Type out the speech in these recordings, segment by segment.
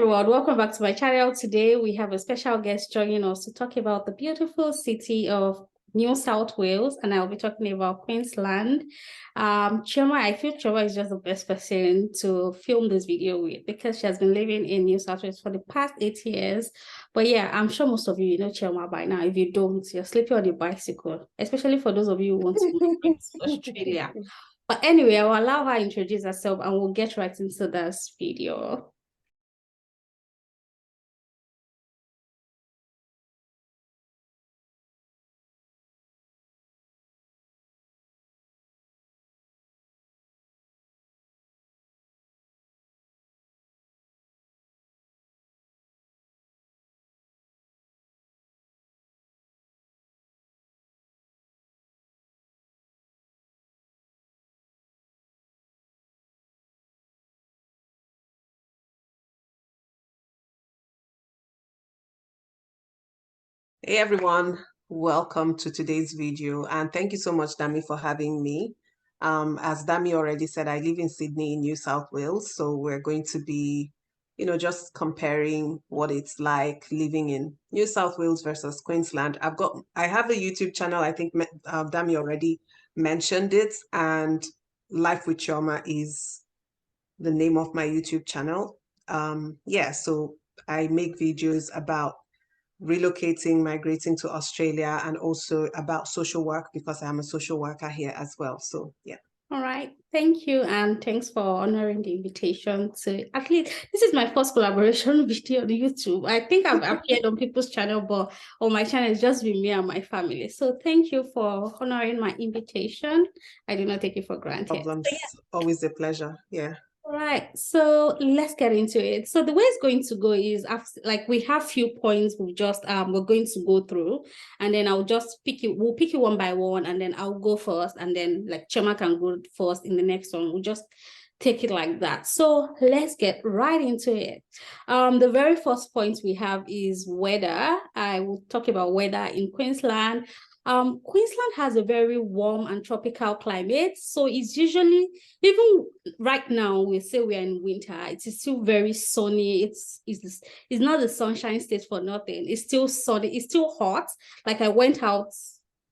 everyone, welcome back to my channel. Today we have a special guest joining us to talk about the beautiful city of New South Wales, and I'll be talking about Queensland. Chioma, I feel Chioma is just the best person to film this video with because she has been living in New South Wales for the past 8 years. But yeah, I'm sure most of you know Chioma by now. If you don't, you're sleeping on a bicycle, especially for those of you who want to move to Australia. But anyway, I'll allow her to introduce herself and we'll get right into this video. Hey everyone, welcome to today's video and thank you so much, Dammie, for having me. As Dammie already said, I live in Sydney in New South Wales, so we're going to be, just comparing what it's like living in New South Wales versus Queensland. I have a YouTube channel, I think Dammie already mentioned it, and Life with Chioma is the name of my YouTube channel. So I make videos about relocating, migrating to Australia, and also about social work because I'm a social worker here as well. So yeah. All right. Thank you. And thanks for honoring the invitation to at least this is my first collaboration video on YouTube. I think I've appeared on people's channel, but on my channel it's just been me and my family. So thank you for honoring my invitation. I do not take it for granted. Problems. So, yeah. Always a pleasure. Yeah. All right, so let's get into it. So the way it's going to go is after, like, we have few points we're going to go through, and then I'll just we'll pick you one by one, and then I'll go first, and then like Chioma can go first in the next one. We'll just take it like that. So let's get right into it. The very first point we have is weather. I will talk about weather in Queensland. Queensland has a very warm and tropical climate, so it's usually, even right now we say we are in winter, it is still very sunny. It's not the sunshine state for nothing. It's still sunny, it's still hot. Like I went out,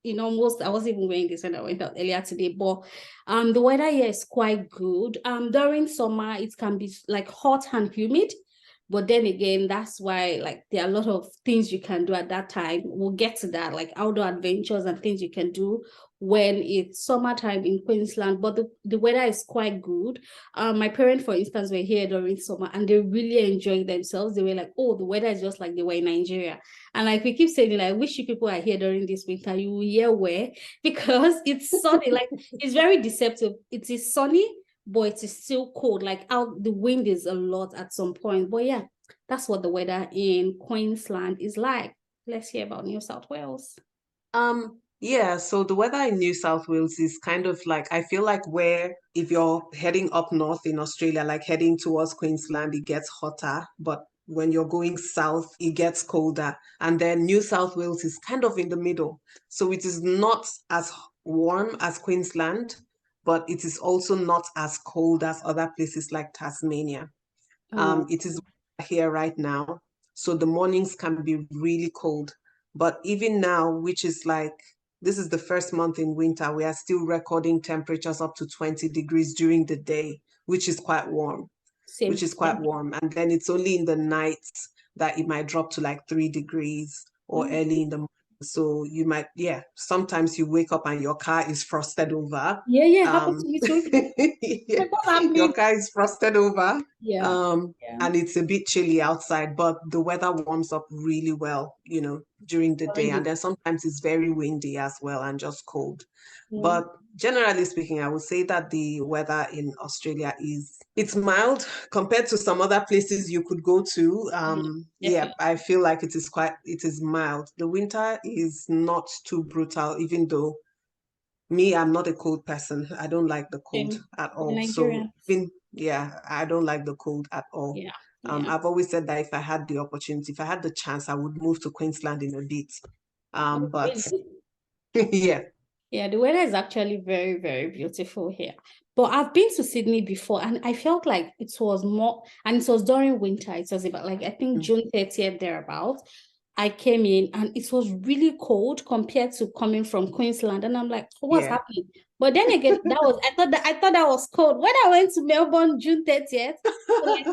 I wasn't even wearing this when I went out earlier today, but the weather here is quite good. During summer it can be like hot and humid, but then again, that's why like there are a lot of things you can do at that time. We'll get to that, like outdoor adventures and things you can do when it's summertime in Queensland. But the weather is quite good. My parents, for instance, were here during summer and they really enjoyed themselves. They were like, oh, the weather is just like they were in Nigeria. And like we keep saying, like, I wish you people are here during this winter. You will hear where, because it's sunny. Like it's very deceptive. It is sunny, but it is still cold. Like out, the wind is a lot at some point. But yeah, that's what the weather in Queensland is like. Let's hear about New South Wales. Yeah, so the weather in New South Wales is kind of like, I feel like where if you're heading up north in Australia, like heading towards Queensland, it gets hotter, but when you're going south, it gets colder. And then New South Wales is kind of in the middle. So it is not as warm as Queensland, but it is also not as cold as other places like Tasmania. It is here right now, so the mornings can be really cold. But even now, which is like, this is the first month in winter, we are still recording temperatures up to 20 degrees during the day, which is quite warm. And then it's only in the nights that it might drop to like 3 degrees or early in the morning. So you might, sometimes you wake up and your car is frosted over. Happens to me too. Your car is frosted over. And it's a bit chilly outside, but the weather warms up really well, during the day. And then sometimes it's very windy as well and just cold. But generally speaking, I would say that the weather in Australia it's mild compared to some other places you could go to. I feel like it is mild. The winter is not too brutal, even though I'm not a cold person. I don't like the cold at all. So I don't like the cold at all. I've always said that if I had the opportunity, if I had the chance, I would move to Queensland in a bit. But yeah. Yeah, the weather is actually very, very beautiful here. But I've been to Sydney before, and I felt like it was more, and it was during winter. It was about like I think June 30th thereabout. I came in and it was really cold compared to coming from Queensland. And I'm like, what's happening? But then again, I thought that was cold. When I went to Melbourne June 30th, like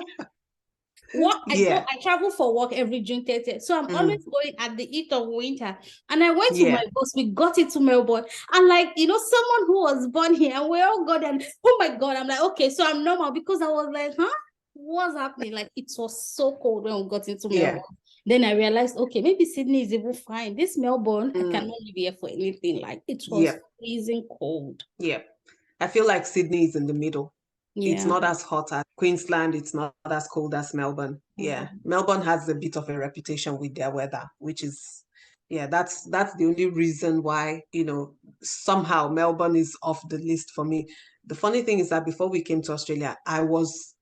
what I travel for work every June 30th. So I'm always going at the heat of winter. And I went to my boss, we got it to Melbourne. And like, someone who was born here, and we all got and oh my God, I'm like, okay, so I'm normal because I was like, huh? What's happening? Like it was so cold when we got into Melbourne. Then I realized, okay, maybe Sydney is even fine. This Melbourne, I cannot live here for anything. Like it was freezing cold. Yeah. I feel like Sydney is in the middle. It's Yeah. not as hot as Queensland. It's not as cold as Melbourne. Yeah. Melbourne has a bit of a reputation with their weather, which is, that's the only reason why, somehow Melbourne is off the list for me. The funny thing is that before we came to Australia, I was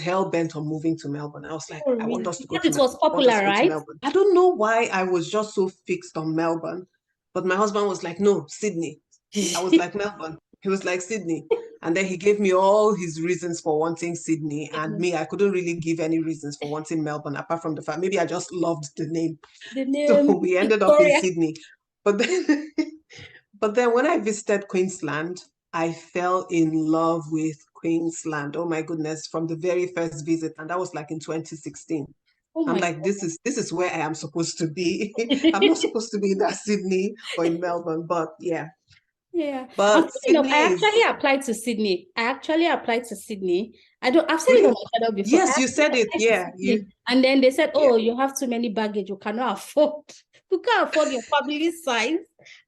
hell bent on moving to Melbourne. I was like, Oh, I want really? us to go Because to it was Melbourne. I want us popular, to go to right? Melbourne. I don't know why I was just so fixed on Melbourne, but my husband was like, no, Sydney. I was like, Melbourne. He was like, Sydney. And then he gave me all his reasons for wanting Sydney. And me, I couldn't really give any reasons for wanting Melbourne, apart from the fact maybe I just loved the name. The So name we ended up in Victoria. Sydney. But then, but then when I visited Queensland, I fell in love with Queensland. Oh my goodness, from the very first visit. And that was like in 2016. Oh I'm my like, God. this is where I am supposed to be. I'm not supposed to be in that Sydney or in Melbourne, but yeah. Yeah. And But funny enough, I Sydney actually is, applied to Sydney. I've said it on really? my channel before. I Yes, you actually said it. applied to Yeah, Sydney. And then they said, yeah. oh, you have too many baggage. You cannot afford. You can't afford your family size.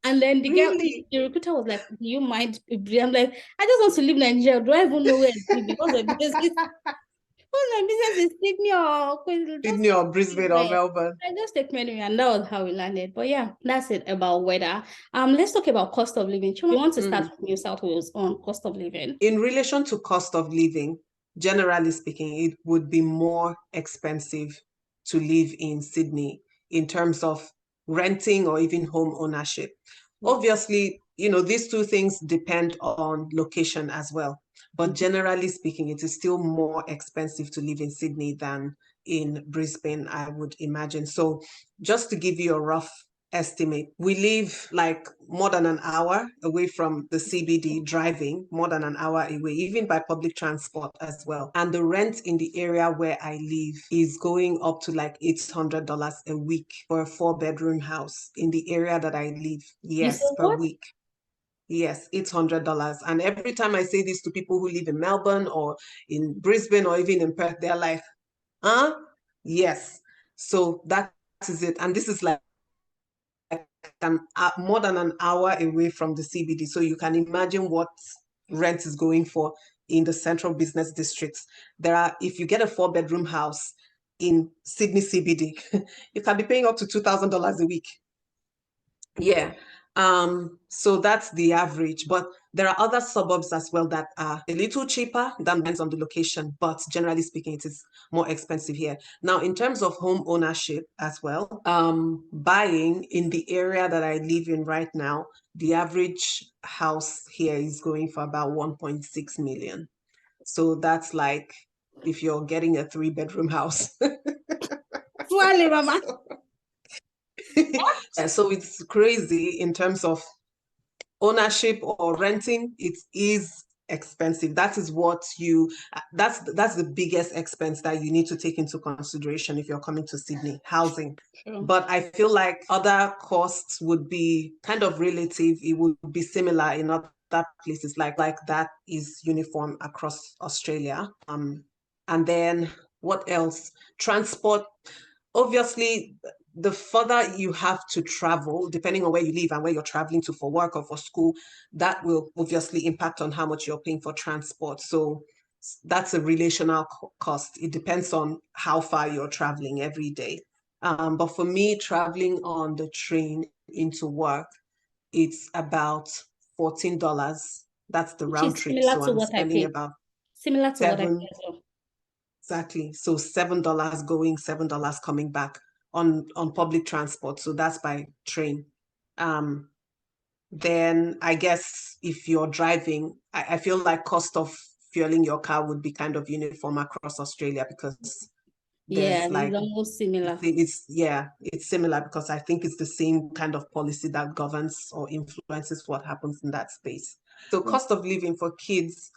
And then Really? the recruiter was like, do you mind? I'm like, I just want to leave Nigeria. Do I even know where it's living? What's my business is Sydney or Queensland? Just Sydney or take me Brisbane or anywhere. Melbourne? I just take me anywhere, and that was how we landed. But yeah, that's it about weather. Let's talk about cost of living. Chuma, you want to start with New South Wales on cost of living? In relation to cost of living, generally speaking, it would be more expensive to live in Sydney in terms of renting or even home ownership. Obviously, these two things depend on location as well. But generally speaking, it is still more expensive to live in Sydney than in Brisbane, I would imagine. So just to give you a rough estimate, we live like more than an hour away from the CBD, driving more than an hour away, even by public transport as well. And the rent in the area where I live is going up to like $800 a week for a 4-bedroom house in the area that I live. You said Yes, per what? week. Yes, $800. And every time I say this to people who live in Melbourne or in Brisbane or even in Perth, they're like, huh? Yes. So that is it. And this is like more than an hour away from the CBD. So you can imagine what rent is going for in the central business districts. If you get a 4-bedroom house in Sydney CBD, you can be paying up to $2,000 a week. Yeah. So that's the average, but there are other suburbs as well that are a little cheaper. That depends on the location, but generally speaking, it is more expensive here. Now, in terms of home ownership as well, buying in the area that I live in right now, the average house here is going for about 1.6 million. So that's like if you're getting a 3-bedroom house. Swale, mama. So it's crazy in terms of ownership or renting. It is expensive. That is that's the biggest expense that you need to take into consideration if you're coming to Sydney, housing. But I feel like other costs would be kind of relative. It would be similar in other places, like that is uniform across Australia. And then what else? Transport. Obviously, the further you have to travel, depending on where you live and where you're traveling to for work or for school, that will obviously impact on how much you're paying for transport. So that's a relational cost. It depends on how far you're traveling every day. But for me, traveling on the train into work, it's about $14. That's the Which round is trip. similar So to I'm what I spending pay. about Similar to what I pay seven. as well. Exactly. So $7 going, $7 coming back on public transport. So that's by train. Um, then I guess if you're driving, I feel like cost of fueling your car would be kind of uniform across Australia because Yeah, there's it's like almost similar. it's similar because I think it's the same kind of policy that governs or influences what happens in that space. So Yeah. cost of living for kids,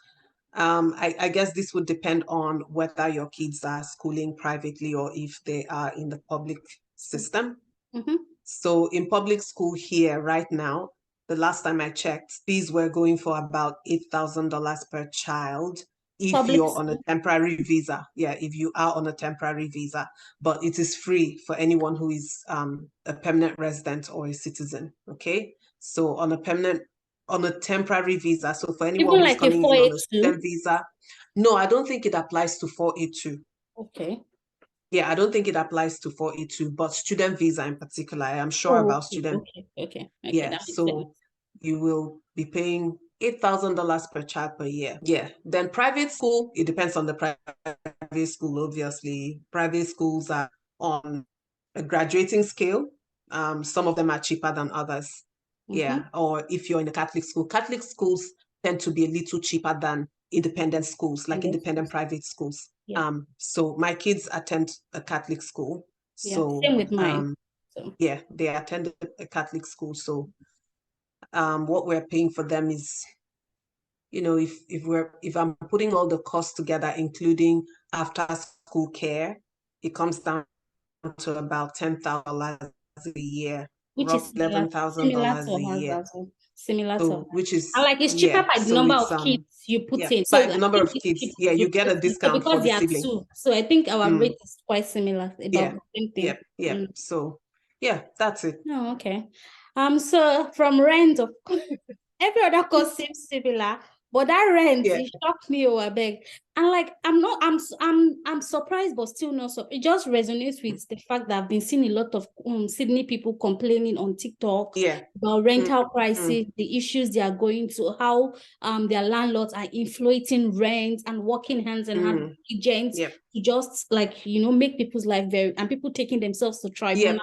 I guess this would depend on whether your kids are schooling privately or if they are in the public system. Mm-hmm. So in public school here right now, the last time I checked, fees were going for about $8,000 per child if Public you're on a school. temporary visa. Yeah, if you are on a temporary visa, but it is free for anyone who is a permanent resident or a citizen. Okay, so on a temporary visa. So for anyone Even who's like a coming in on a 482. STEM visa, no, I don't think it applies to 482. Okay. Yeah, I don't think it applies to 482, but student visa in particular, I am sure Oh, about okay, student. okay. Yeah, That makes sense. so you will be paying $8,000 per child per year. Yeah, then private school, it depends on the private school, obviously. Private schools are on a graduating scale. Some of them are cheaper than others. Mm-hmm. Yeah, or if you're in a Catholic schools tend to be a little cheaper than independent schools, like And then, independent private schools. yeah, So my kids attend a Catholic school. yeah. So Same with mine. So, yeah, they attended a Catholic school. So what we're paying for them is, if I'm putting all the costs together, including after school care, it comes down to about $10,000 a year, which is roughly similar, similar $11,000 a to ours year. as well. Similar to, So which and is like it's cheaper yeah, by the so number it's of kids you put yeah, in. So by I the number think of it's kids, cheap yeah, to you get a so discount for because the there are sibling. two. So I think our Mm, rate is quite similar, about yeah, the same yeah, thing. yeah. Mm. So yeah, that's it. Oh, okay. So from rent, of course, every other cost seems similar, but that rent, Yeah, it shocked me, oh, I beg. And like, I'm surprised, but still not so. It just resonates with the fact that I've been seeing a lot of Sydney people complaining on TikTok yeah. about Mm, rental mm, prices, the issues they are going to, how their landlords are inflating rent and working hands in hand with mm. agents Yep, to just like make people's life very, and people taking themselves to tribunal. yep.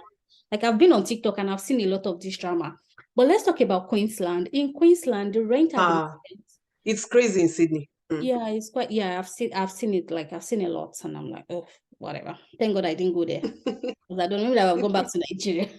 Like I've been on TikTok and I've seen a lot of this drama. But let's talk about Queensland. In Queensland, the rent at the Ah, moment, it's crazy in Sydney. Mm. yeah, it's quite, yeah, I've seen it, like I've seen a lot, and I'm like, oh, whatever. Thank God I didn't go there. Because I don't know that I've gone back to Nigeria.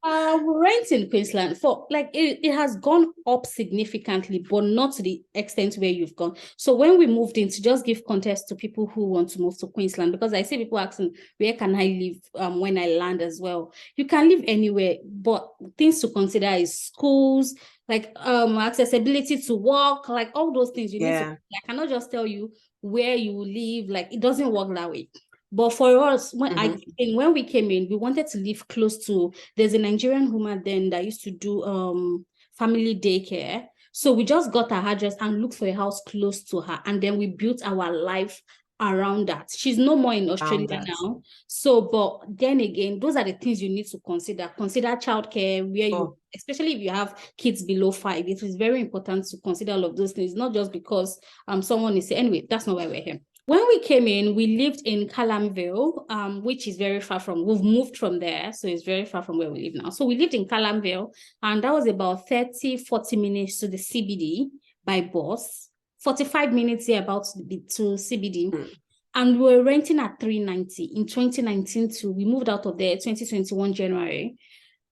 Rent in Queensland for like it has gone up significantly, but not to the extent where you've gone. So when we moved in, to just give context to people who want to move to Queensland, because I see people asking where can I live when I land as well. You can live anywhere, but things to consider is schools, like accessibility to work, like all those things you need to. Yeah. I cannot just tell you where you live, like it doesn't work that way. But for us, Mm-hmm. when we came in, we wanted to live close to. There's a Nigerian woman then that used to do family daycare. So we just got her address and looked for a house close to her, and then we built our life around that. She's no more in Found Australia that. now. So, but then again, those are the things you need to consider. Consider childcare, where you, Oh, especially if you have kids below 5. It is very important to consider all of those things, not just because someone is saying. Anyway, that's not why we're here. When we came in, we lived in Calamville, which is very far from, we've moved from there, so it's very far from where we live now. So we lived in Calamville, and that was about 30-40 minutes to the CBD by bus, 45 minutes here about to CBD. mm. And we were renting at $390 in 2019 too. We moved out of there 2021 January.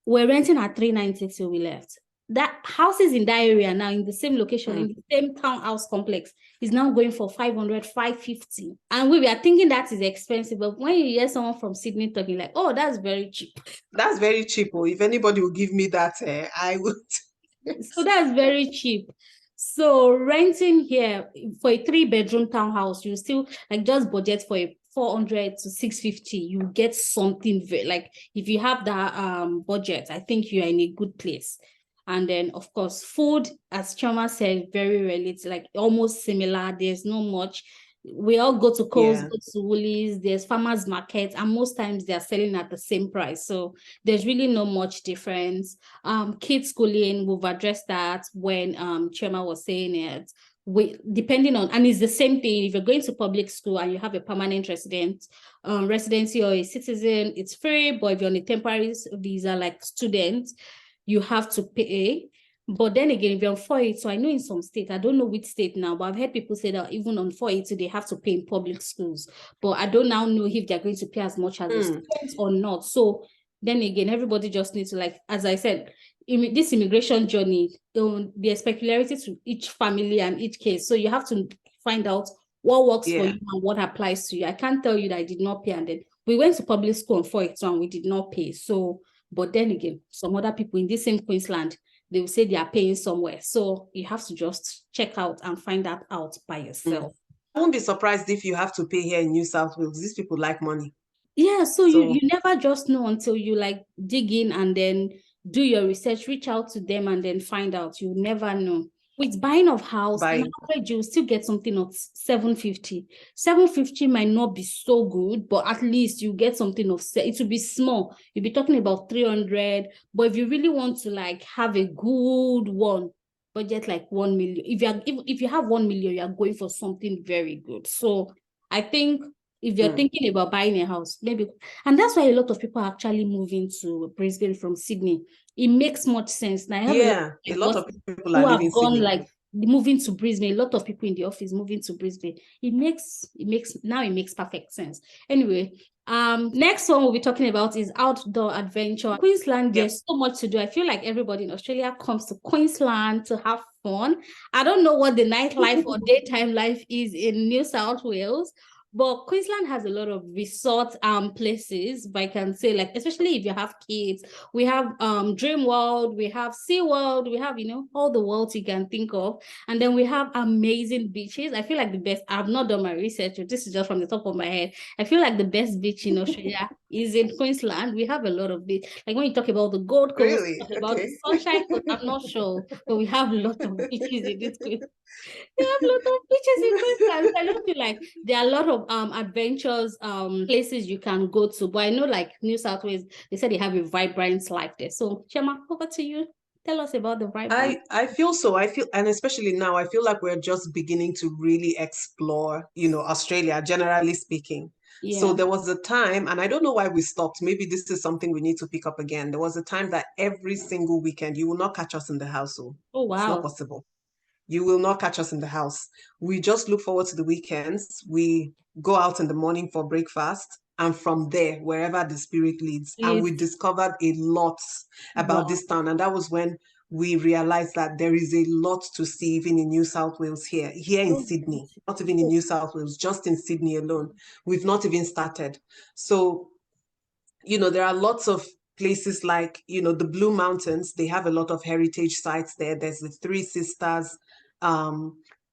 We're renting at $390 till we left. That houses in that area now, in the same location, in the same townhouse complex, is now going for 500, 550. And we were thinking that is expensive, but when you hear someone from Sydney talking like, oh, that's very cheap. That's very cheap. Oh, if anybody will give me that, I would. So that's very cheap. So renting here for a 3-bedroom townhouse, you still like just budget for a 400 to 650. You get something very, like if you have that budget, I think you're in a good place. And then of course, food, as Choma said, very related, like almost similar. There's no much. We all go to Coles, Yeah. go to Woolies, there's farmers markets, and most times they're selling at the same price. So there's really no much difference. Kids schooling, we've addressed that when Chema was saying it. depending on, and it's the same thing if you're going to public school and you have a permanent residency or a citizen, it's free. But if you're on a temporary visa like students, you have to pay. But then again, if you're on 482, so I know in some states, I don't know which state now, but I've heard people say that even on 482, they have to pay in public schools. But I don't now know if they're going to pay as much as the students or not. So then again, everybody just needs to, like, as I said, this immigration journey, there's peculiarity to each family and each case. So you have to find out what works for you and what applies to you. I can't tell you that I did not pay, and then we went to public school on 482 and we did not pay. So, but then again, some other people in this same Queensland, they will say they are paying somewhere. So you have to just check out and find that out by yourself. I won't be surprised if you have to pay here in New South Wales. These people like money. Yeah, so you never just know until you like dig in and then do your research, reach out to them and then find out. You never know. With buying of house, on average, you'll still get something of 750. 750 might not be so good, but at least you get something of, it will be small. You'll be talking about 300. But if you really want to like have a good one, budget like 1 million. If you have 1 million, you are going for something very good. So I think if you're thinking about buying a house, maybe, and that's why a lot of people are actually moving to Brisbane from Sydney. It makes much sense. Now, I have a lot of people who are have leaving gone Sydney. like moving to Brisbane. A lot of people in the office moving to Brisbane. It makes perfect sense. Anyway, next one we'll be talking about is outdoor adventure. Queensland, there's so much to do. I feel like everybody in Australia comes to Queensland to have fun. I don't know what the nightlife or daytime life is in New South Wales, but Queensland has a lot of resort places, if I can say, like, especially if you have kids. We have Dream World, we have Sea World, we have, all the worlds you can think of. And then we have amazing beaches. I feel like the best, I've not done my research, this is just from the top of my head. I feel like the best beach in Australia is in Queensland. We have a lot of beach. Like when you talk about the Gold Coast, about the Sunshine Coast, I'm not sure, but we have a lot of beaches in this Queensland. They have a lot of beaches in Queensland. I don't feel like there are a lot of adventures, places you can go to. But I know, like New South Wales, they said they have a vibrant life there. So, Chema, over to you. Tell us about the vibrant. I feel so. And especially now, I feel like we're just beginning to really explore, Australia, generally speaking. Yeah. So there was a time, and I don't know why we stopped. Maybe this is something we need to pick up again. There was a time that every single weekend, you will not catch us in the household. Oh, wow. It's not possible. You will not catch us in the house. We just look forward to the weekends. We go out in the morning for breakfast, and from there, wherever the spirit leads. And we discovered a lot about this town. And that was when we realized that there is a lot to see even in New South Wales here in Sydney, not even in New South Wales, just in Sydney alone. We've not even started. So, there are lots of places like, the Blue Mountains. They have a lot of heritage sites there. There's the Three Sisters.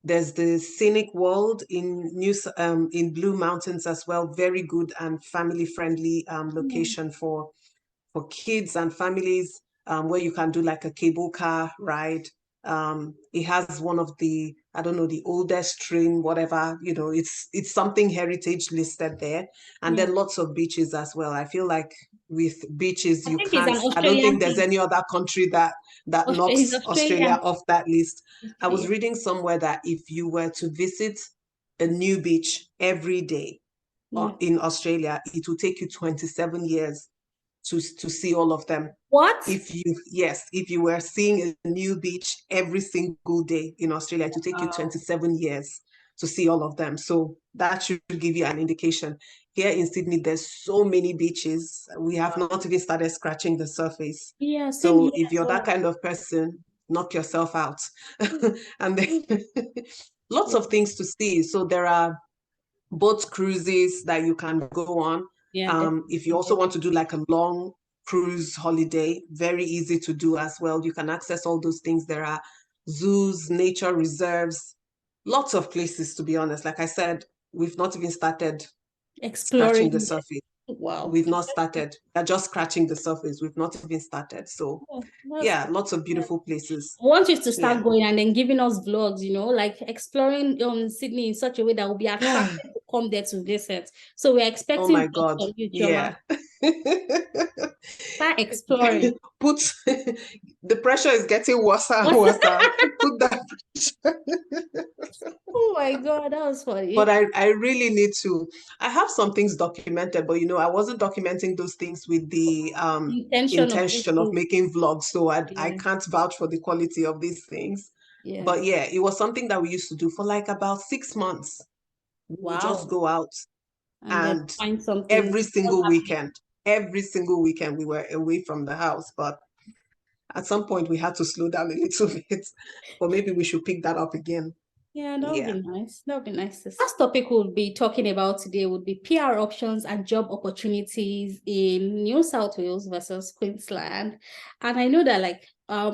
There's the Scenic World in Blue Mountains as well. Very good and family-friendly location for kids and families, where you can do like a cable car ride. It has one of the, I don't know, the oldest train, whatever, it's something heritage listed there. And then lots of beaches as well. I feel like with beaches, I don't think there's any other country that knocks Australia off that list. I was reading somewhere that if you were to visit a new beach every day in Australia, it will take you 27 years to see all of them. What? If you were seeing a new beach every single day in Australia, it will take you 27 years to see all of them. So that should give you an indication. Here in Sydney, there's so many beaches. We have not even started scratching the surface. Yeah. So if you're that kind of person, knock yourself out. And then lots of things to see. So there are boat cruises that you can go on. If you also want to do like a long cruise holiday, very easy to do as well. You can access all those things. There are zoos, nature reserves, lots of places, to be honest. Like I said, we've not even started scratching the surface. Wow. We've not started. They're just scratching the surface. We've not even started. So lots of beautiful places. I want you to start going and then giving us vlogs, like exploring Sydney in such a way that will be attractive to come there to visit. So we're expecting oh my God. from you, Yeah. Start exploring. Put the pressure is getting worse and worse. Put that pressure. Oh my God, that was But funny. I really need to. I have some things documented, but I wasn't documenting those things with the Intention of intention of making vlogs. So I yeah, can't vouch for the quality of these things. yeah. But yeah, it was something that we used to do for like about 6 months. We would just Wow. go out And then and find something. every single weekend we were away from the house. But at some point we had to slow down a little bit. But maybe we should pick that up again. Yeah, that would Yeah. be nice. That would be nice. The last topic we'll be talking about today would be PR options and job opportunities in New South Wales versus Queensland. And I know that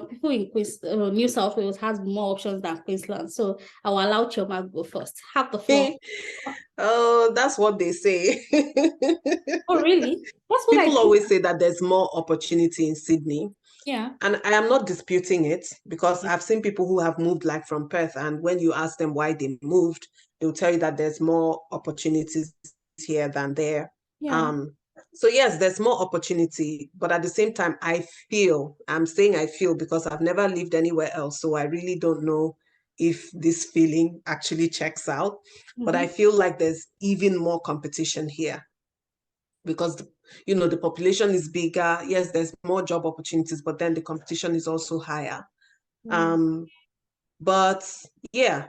people in New South Wales has more options than Queensland. So I will allow Chioma go first. Have the floor. Oh, that's what they say. Oh, really? That's what I People think. always say that there's more opportunity in Sydney. Yeah. And I am not disputing it because Yeah. I've seen people who have moved like from Perth, and when you ask them why they moved, they'll tell you that there's more opportunities here than there. Yeah. Um, so yes, there's more opportunity, but at the same time, I'm saying I feel because I've never lived anywhere else, so I really don't know if this feeling actually checks out. But I feel like there's even more competition here because the population is bigger. Yes, there's more job opportunities, but then the competition is also higher. Mm, Um, but yeah,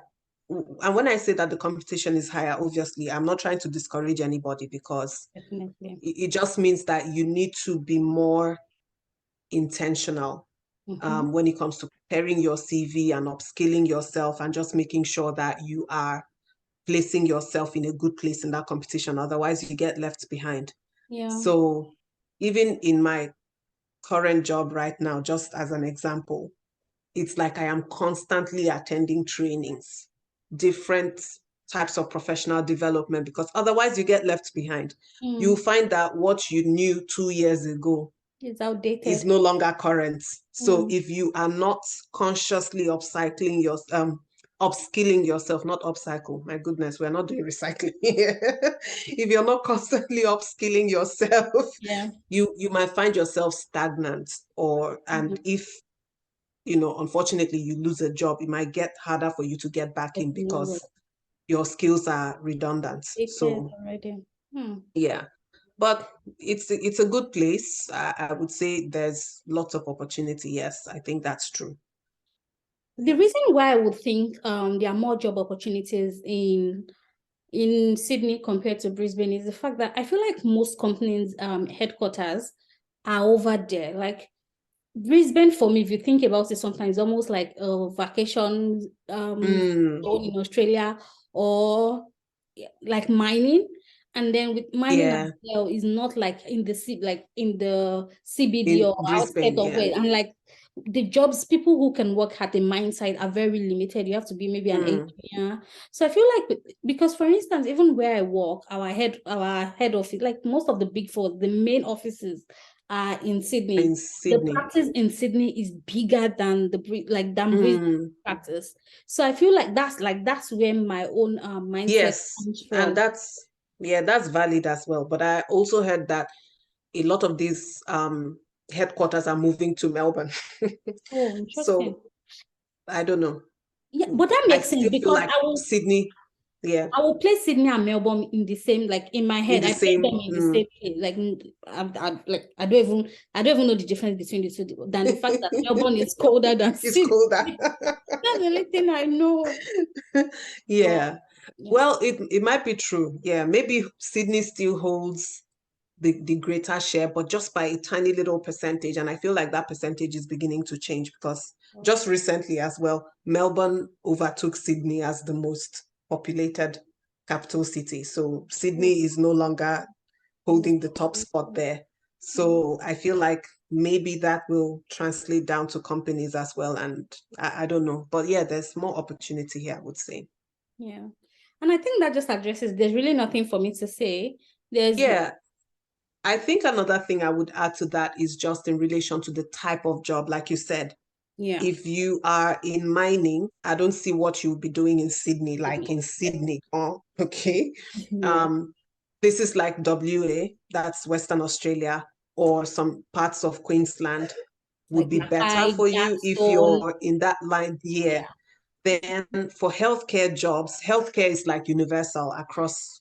and when I say that the competition is higher, obviously, I'm not trying to discourage anybody because definitely. it just means that you need to be more intentional when it comes to preparing your CV and upskilling yourself and just making sure that you are placing yourself in a good place in that competition. Otherwise, you get left behind. Yeah. So even in my current job right now, just as an example, it's like I am constantly attending trainings, different types of professional development, because otherwise you get left behind. You'll find that what you knew 2 years ago It's is outdated. no longer current. So Mm, if you are not consciously upskilling yourself, not upcycle. My goodness, we're not doing recycling here. If you're not constantly upskilling yourself, yeah. you might find yourself stagnant, and if unfortunately you lose a job, it might get harder for you to get back in Definitely. because your skills are redundant. Outdated So already. Hmm. yeah, but it's a good place. I would say there's lots of opportunity. Yes, I think that's true. The reason why I would think there are more job opportunities in Sydney compared to Brisbane is the fact that I feel like most companies headquarters are over there. Like Brisbane, for me, if you think about it, sometimes almost like a vacation Mm, zone in Australia or like mining. And then with mining as yeah, well is not like in the like in the CBD in or outskirts Brisbane, of yeah. it. And like the jobs, people who can work at the mine site are very limited. You have to be maybe an Mm, engineer. So I feel like because for instance, even where I work, our head office, like most of the big four, the main offices are in Sydney. in The Sydney. practice in Sydney is bigger than than Brisbane Mm, practice. So I feel like that's where my own mindset yes, comes and from. that's valid as well. But I also heard that a lot of these headquarters are moving to Melbourne. Oh, interesting. So I don't know. Yeah, but that I makes sense still feel because like Sydney, yeah, I will place Sydney and Melbourne in the same, like in my in head, the I place same. them in the same place. Like I don't even know the difference between the two than the fact that Melbourne is colder than It's Sydney. colder. That's the only thing I know. But Yeah. yeah, Well, it might be true. Yeah, maybe Sydney still holds the greater share, but just by a tiny little percentage. And I feel like that percentage is beginning to change because just recently as well, Melbourne overtook Sydney as the most populated capital city. So Sydney is no longer holding the top spot there. So I feel like maybe that will translate down to companies as well. And I don't know. But yeah, there's more opportunity here, I would say. yeah. And I think that just addresses, there's really nothing for me to say. There's Yeah, I think another thing I would add to that is just in relation to the type of job, like you said. yeah. If you are in mining, I don't see what you'll be doing in Sydney, like in Sydney. Oh, okay. Yeah. Um, places like WA, that's Western Australia, or some parts of Queensland would Like be better Mackay, for you if Gladstone. you're in that line here. Yeah. Then for healthcare jobs, healthcare is like universal across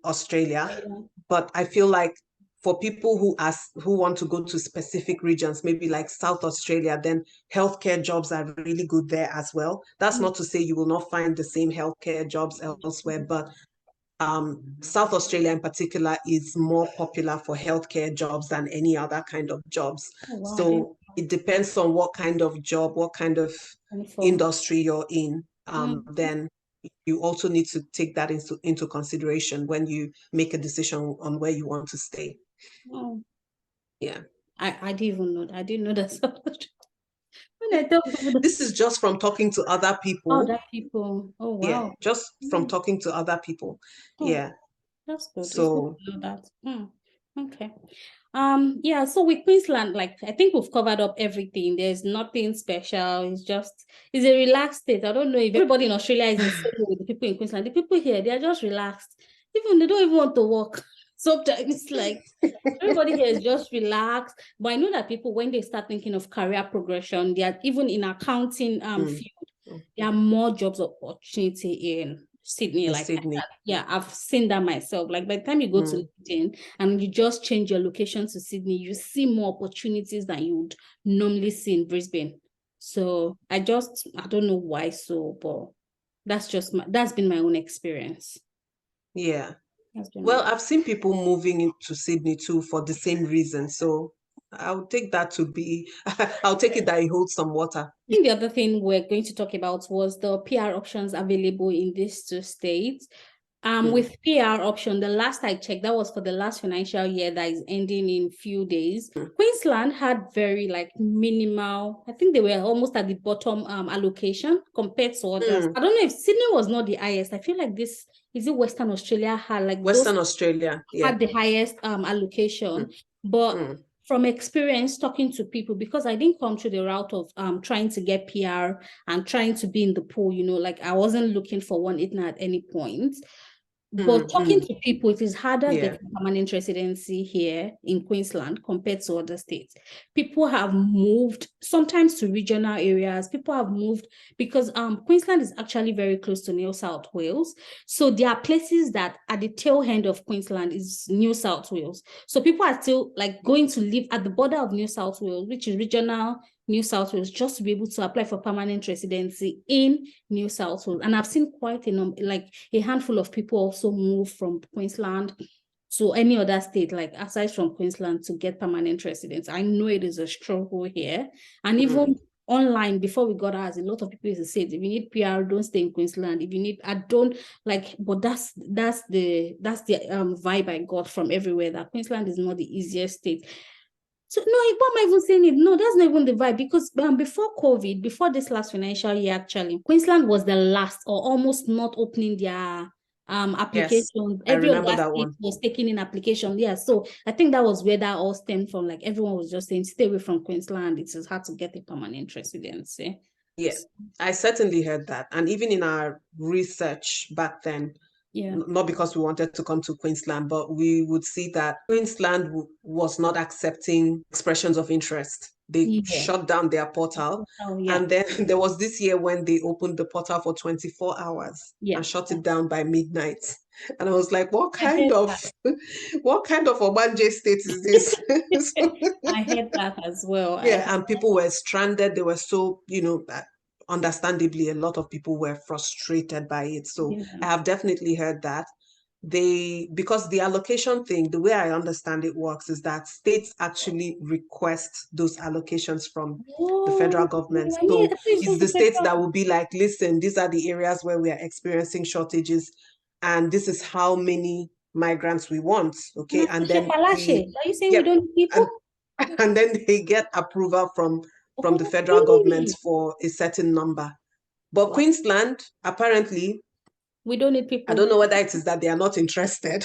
Australia. Yeah. But I feel like for people who want to go to specific regions, maybe like South Australia, then healthcare jobs are really good there as well. That's Mm. not to say you will not find the same healthcare jobs elsewhere, but South Australia in particular is more popular for healthcare jobs than any other kind of jobs. Oh, wow, I didn't So it depends on what kind of job, what kind of know for. industry you're in. Mm. Then you also need to take that into consideration when you make a decision on where you want to stay. Oh, Yeah. I didn't even know that. I didn't know that. When I tell people that, This is just from talking to other oh, people. that people. Oh, Yeah, wow. just from Mm. talking to other people. Oh, Yeah. that's good. It's good So, to know that. Mm. Okay. Yeah, so with Queensland, like I think we've covered up everything. There's nothing special. It's a relaxed state. I don't know if everybody in Australia is the same with the people in Queensland. The people here, they're just relaxed. Even they don't even want to work. Sometimes like everybody here is just relaxed. But I know that people, when they start thinking of career progression, they are even in accounting mm, field, there are more jobs opportunity in Sydney. in Like Sydney. yeah, I've seen that myself. Like by the time you go to Mm, LinkedIn and you just change your location to Sydney, you see more opportunities than you would normally see in Brisbane. So I don't know why so, but that's been my own experience. yeah. That's been my Well, I've seen people moving into Sydney too for the same reason. So I'll take that to be, I'll take it that it holds some water. I think the other thing we're going to talk about was the PR options available in these two states. Mm, With PR option, the last I checked, that was for the last financial year that is ending in few days. mm, Queensland had very like minimal, I think they were almost at the bottom allocation compared to others. mm. I don't know if Sydney was not the highest. I feel like this is it Western Australia had like those Western Australia, yeah. had the highest allocation, Mm, but mm, from experience talking to people, because I didn't come through the route of trying to get PR and trying to be in the pool, like I wasn't looking for one at any point. But talking mm. to people, it is harder Yeah. getting permanent residency here in Queensland compared to other states. People have moved sometimes to regional areas. People have moved because Queensland is actually very close to New South Wales. So there are places that at the tail end of Queensland is New South Wales. So people are still like going to live at the border of New South Wales, which is regional New South Wales, just to be able to apply for permanent residency in New South Wales. And I've seen quite a handful of people also move from Queensland to any other state, like aside from Queensland, to get permanent residence. I know it is a struggle here. And Mm, even online, before we got ours, a lot of people used to say, if you need PR, don't stay in Queensland. If you need, I don't like, but that's the vibe I got from everywhere, that Queensland is not the easiest state. So no, why am I even saying it? No, that's not even the vibe, because before COVID, before this last financial year, actually, Queensland was the last or almost not opening their yes, applications. I Every remember other that state one. was taking in application. Yeah, so I think that was where that all stemmed from. Like everyone was just saying, stay away from Queensland. It is hard to get a permanent residency. Yeah, I certainly heard that. And even in our research back then, Yeah, not because we wanted to come to Queensland, but we would see that Queensland was not accepting expressions of interest. They yeah, shut down their portal. oh yeah, And then there was this year when they opened the portal for 24 hours yeah. and shut it down by midnight. And I was like, what I kind heard of that. what kind of Obanje state is this? So, I heard that as well. yeah, and people were stranded. They were so, understandably, a lot of people were frustrated by it. So Yeah. I have definitely heard that. Because the allocation thing, the way I understand it works is that states actually request those allocations from the federal Oh, government. I mean, So I think it's it's just the the states federal. that will be like, listen, these are the areas where we are experiencing shortages, and this is how many migrants we want. Okay. And then Are you saying we yep, don't need and people? and then they get approval from the Oh, federal government really? for a certain number. But Wow. Queensland, apparently, We don't need I people. don't know whether it is that they are not interested.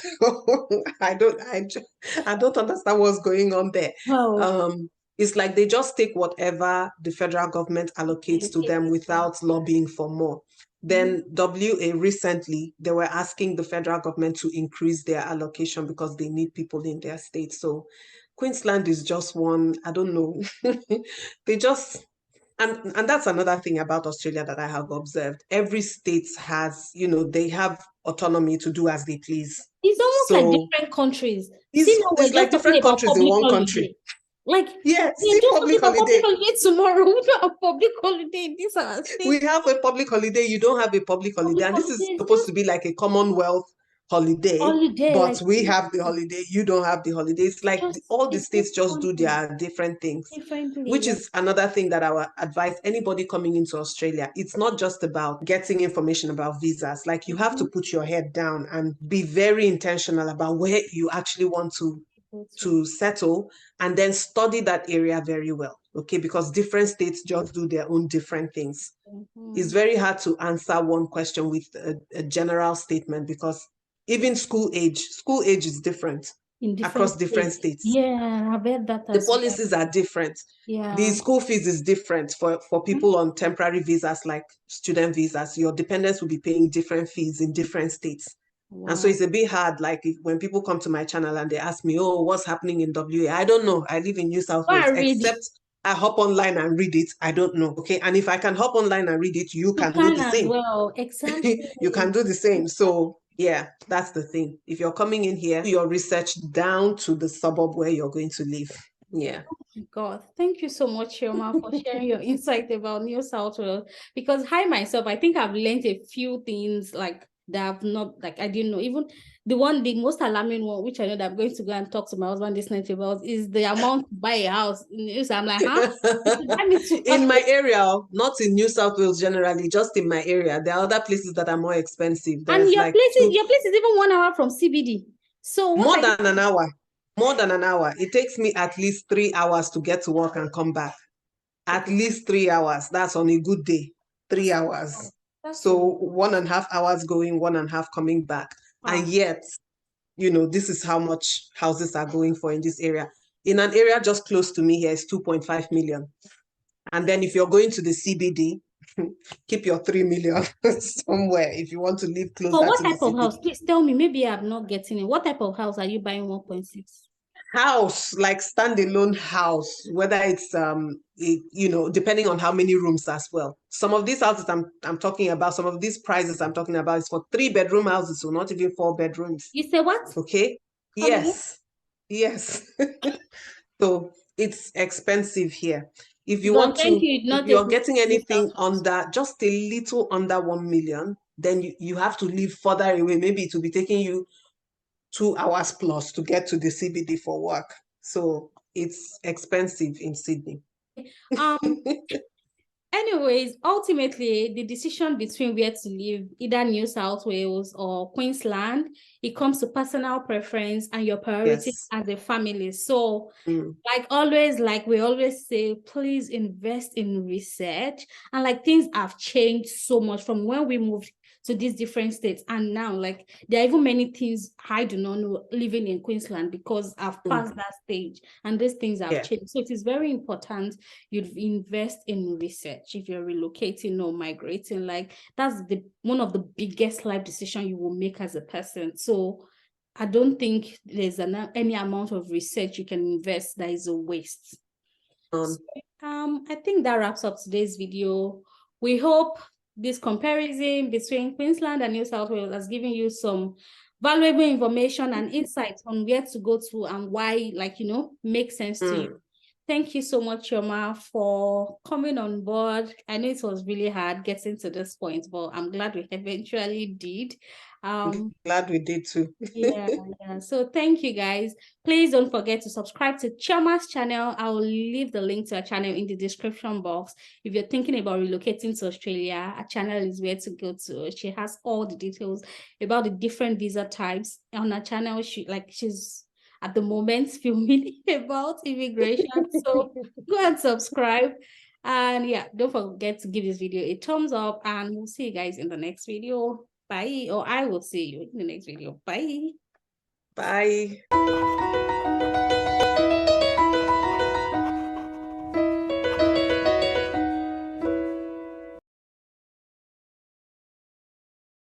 I don't understand what's going on there. Wow. It's like they just take whatever the federal government allocates to them Allocate. without lobbying for more. Then WA recently, they were asking the federal government to increase their allocation because they need people in their state. So Queensland is just one, I don't know. They just, and that's another thing about Australia that I have observed. Every state has, they have autonomy to do as they please. It's almost like So different countries. See, now we're it's like just talking different about countries in public one country. holiday. Like, Yeah, we're see just talking public about public holiday. holiday tomorrow. We don't have public holiday in this our We state. have a public holiday, you don't have a public holiday. Public And this is holiday is supposed just to be like a Commonwealth holiday, holiday, but like we have the holiday, you don't have the holiday. It's like all the it's states just just do funny their different things, differently. which Like, is another thing that I would advise anybody coming into Australia. It's not just about getting information about visas. Like you have to put your head down and be very intentional about where you actually want to settle, and then study that area very well. Okay, because different states just do their own different things. It's very hard to answer one question with a general statement, because even school age is different in different across different states. states. Yeah, I've heard that The as well. policies are different. The Yeah. school fees is different for people on temporary visas, like student visas. Your dependents will be paying different fees in different states. And so Wow. it's a bit hard, like when people come to my channel and they ask me, oh, what's happening in WA? I don't know. I live in New South Go Wales, and read. except I hop online and read it. I don't know. Okay. And if I can hop online and read it, you You can do can the as same. well. Exactly. You can do the same. So yeah, that's the thing. If you're coming in here, do your research down to the suburb where you're going to live. Yeah. God, thank you so much, Shoma, for sharing your insight about New South Wales. Because I myself, I think I've learned a few things like that I've not, like I didn't know. Even the most alarming one, which I know that I'm going to go and talk to my husband this night about, is the amount to buy a house. So I'm like, huh? I need to In my area, not in New South Wales generally, just in my area, there are other places that are more expensive. And There's like your place is even 1 hour from CBD. So what more are you than an hour. More than an hour. It takes me at least 3 hours to get to work and come back. At least 3 hours. That's on a good day. 3 hours. that's So 1.5 hours going, 1.5 coming back. And yet, this is how much houses are going for in this area. In an area just close to me here is 2.5 million. And then if you're going to the CBD, keep your 3 million somewhere if you want to live So closer what to the type of CBD. house? Please tell me. Maybe I'm not getting it. What type of house are you buying 1.6? House, like standalone house, whether it's depending on how many rooms as well. Some of these houses I'm talking about, some of these prices I'm talking about is for 3-bedroom houses, so not even 4 bedrooms. You say what? Okay. Come again? Yes. So it's expensive here. If you God, want thank to, you. if Not take you're me getting to New South anything Wales. under, just a little under 1 million, then you have to live further away. Maybe it will be taking you 2 hours plus to get to the CBD for work. So it's expensive in Sydney. Um, Anyways, ultimately, the decision between where to live, either New South Wales or Queensland, it comes to personal preference and your priorities Yes. as a family. So, Mm. like we always say, please invest in research. And like things have changed so much from when we moved to these different states. And now, like, there are even many things I do not know living in Queensland because I've passed that stage and these things have changed. So it is very important you invest in research if you're relocating or migrating. Like that's one of the biggest life decisions you will make as a person. So I don't think there's any amount of research you can invest that is a waste. So, I think that wraps up today's video. We hope this comparison between Queensland and New South Wales has given you some valuable information and insights on where to go to and why, makes sense to you. Thank you so much, Yoma, for coming on board. I know it was really hard getting to this point, but I'm glad we eventually did. Glad we did too. Yeah. So thank you, guys. Please don't forget to subscribe to Chioma's channel. I will leave the link to her channel in the description box. If you're thinking about relocating to Australia, her channel is where to go to. She has all the details about the different visa types on her channel. She's at the moment filming about immigration. So go and subscribe. And yeah, don't forget to give this video a thumbs up, and we'll see you guys in the next video. Bye. Or I will see you in the next video. Bye. Bye.